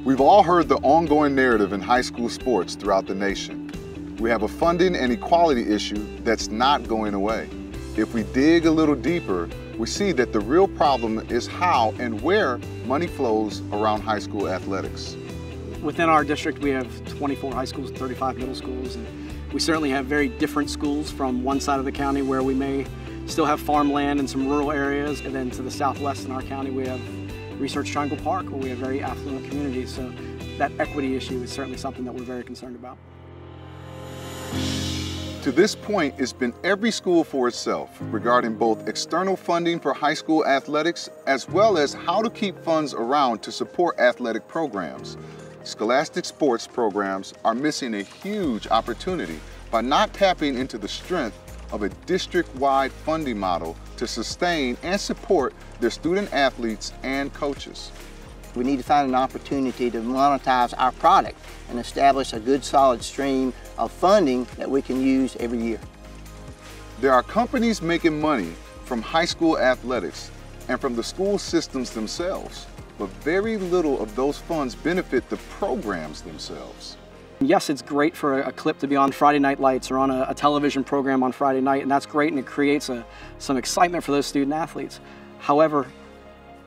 We've all heard the ongoing narrative in high school sports throughout the nation. We have a funding and equality issue that's not going away. If we dig a little deeper, we see that the real problem is how and where money flows around high school athletics. Within our district, we have 24 high schools, 35 middle schools, and we certainly have very different schools from one side of the county where we may still have farmland and some rural areas, and then to the southwest in our county we have Research Triangle Park, where we have very affluent communities. So that equity issue is certainly something that we're very concerned about. To this point, it's been every school for itself regarding both external funding for high school athletics as well as how to keep funds around to support athletic programs. Scholastic sports programs are missing a huge opportunity by not tapping into the strength of a district-wide funding model to sustain and support their student athletes and coaches. We need to find an opportunity to monetize our product and establish a good solid stream of funding that we can use every year. There are companies making money from high school athletics and from the school systems themselves, but very little of those funds benefit the programs themselves. Yes, it's great for a clip to be on Friday Night Lights or on a television program on Friday night, and that's great, and it creates some excitement for those student athletes. However,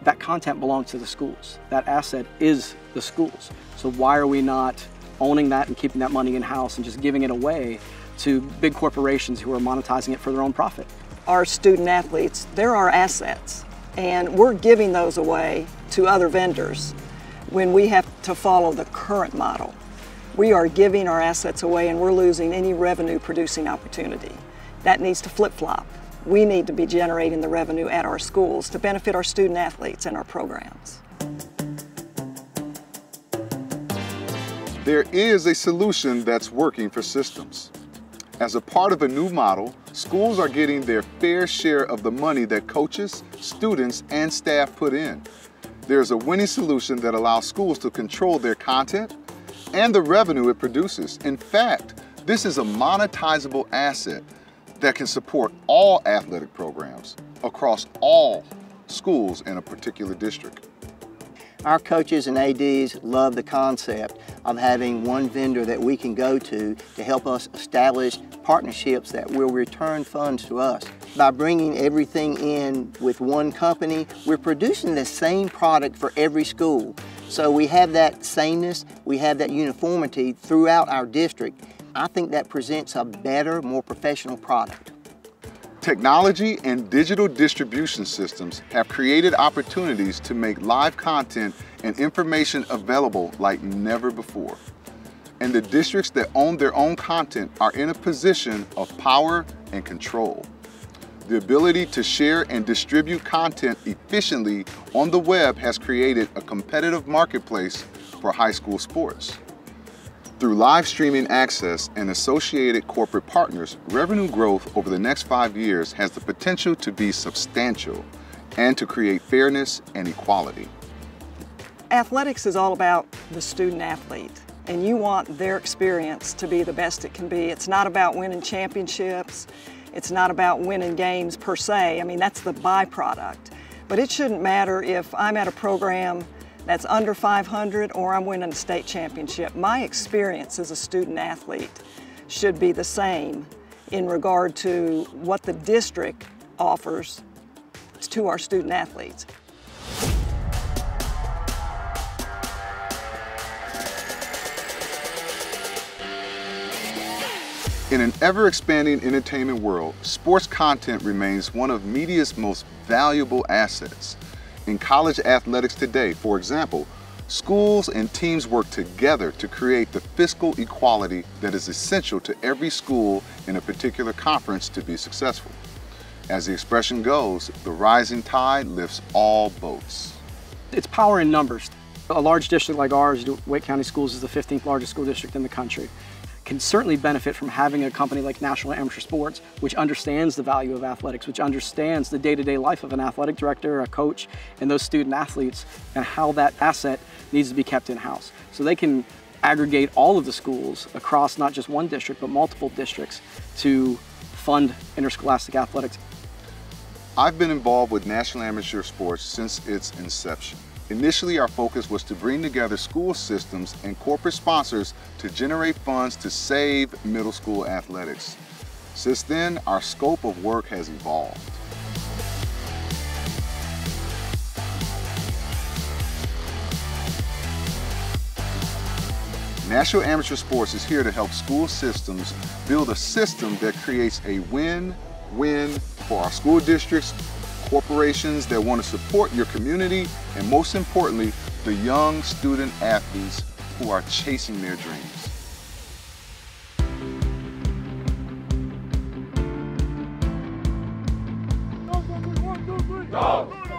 that content belongs to the schools. That asset is the schools. So why are we not owning that and keeping that money in-house and just giving it away to big corporations who are monetizing it for their own profit? Our student athletes, they're our assets, and we're giving those away to other vendors when we have to follow the current model. We are giving our assets away and we're losing any revenue producing opportunity. That needs to flip-flop. We need to be generating the revenue at our schools to benefit our student athletes and our programs. There is a solution that's working for systems. As a part of a new model, schools are getting their fair share of the money that coaches, students, and staff put in. There's a winning solution that allows schools to control their content and the revenue it produces. In fact, this is a monetizable asset that can support all athletic programs across all schools in a particular district. Our coaches and ADs love the concept of having one vendor that we can go to help us establish partnerships that will return funds to us. By bringing everything in with one company, we're producing the same product for every school. So we have that sameness, we have that uniformity throughout our district. I think that presents a better, more professional product. Technology and digital distribution systems have created opportunities to make live content and information available like never before. And the districts that own their own content are in a position of power and control. The ability to share and distribute content efficiently on the web has created a competitive marketplace for high school sports. Through live streaming access and associated corporate partners, revenue growth over the next 5 years has the potential to be substantial and to create fairness and equality. Athletics is all about the student athlete, and you want their experience to be the best it can be. It's not about winning championships. It's not about winning games per se. I mean, that's the byproduct. But it shouldn't matter if I'm at a program that's under 500 or I'm winning a state championship. My experience as a student athlete should be the same in regard to what the district offers to our student athletes. In an ever-expanding entertainment world, sports content remains one of media's most valuable assets. In college athletics today, for example, schools and teams work together to create the fiscal equality that is essential to every school in a particular conference to be successful. As the expression goes, the rising tide lifts all boats. It's power in numbers. A large district like ours, Wake County Schools, is the 15th largest school district in the country. can certainly benefit from having a company like National Amateur Sports, which understands the value of athletics, which understands the day-to-day life of an athletic director, a coach, and those student athletes, and how that asset needs to be kept in-house. So they can aggregate all of the schools across not just one district, but multiple districts to fund interscholastic athletics. I've been involved with National Amateur Sports since its inception. Initially, our focus was to bring together school systems and corporate sponsors to generate funds to save middle school athletics. Since then, our scope of work has evolved. National Amateur Sports is here to help school systems build a system that creates a win-win for our school districts, corporations that want to support your community, and most importantly, the young student athletes who are chasing their dreams.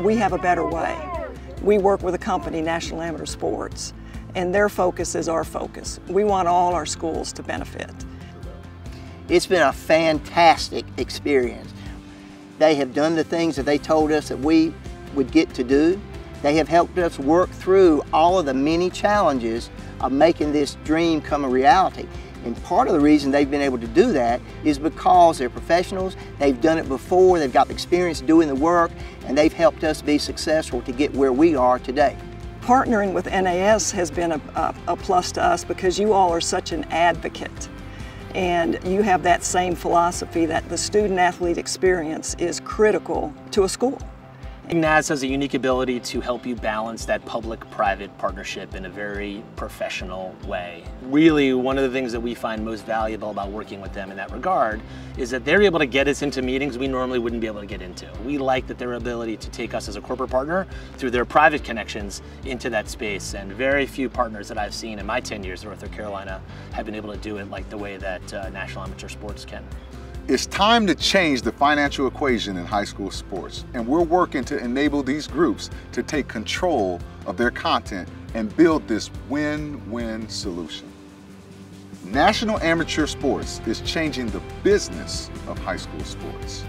We have a better way. We work with a company, National Amateur Sports, and their focus is our focus. We want all our schools to benefit. It's been a fantastic experience. They have done the things that they told us that we would get to do. They have helped us work through all of the many challenges of making this dream come a reality. And part of the reason they've been able to do that is because they're professionals, they've done it before, they've got the experience doing the work, and they've helped us be successful to get where we are today. Partnering with NAS has been a plus to us because you all are such an advocate. And you have that same philosophy that the student-athlete experience is critical to a school. NAS has a unique ability to help you balance that public-private partnership in a very professional way. Really, one of the things that we find most valuable about working with them in that regard is that they're able to get us into meetings we normally wouldn't be able to get into. We like that their ability to take us as a corporate partner through their private connections into that space, and very few partners that I've seen in my 10 years in North Carolina have been able to do it like the way that National Amateur Sports can. It's time to change the financial equation in high school sports, and we're working to enable these groups to take control of their content and build this win-win solution. National Amateur Sports is changing the business of high school sports.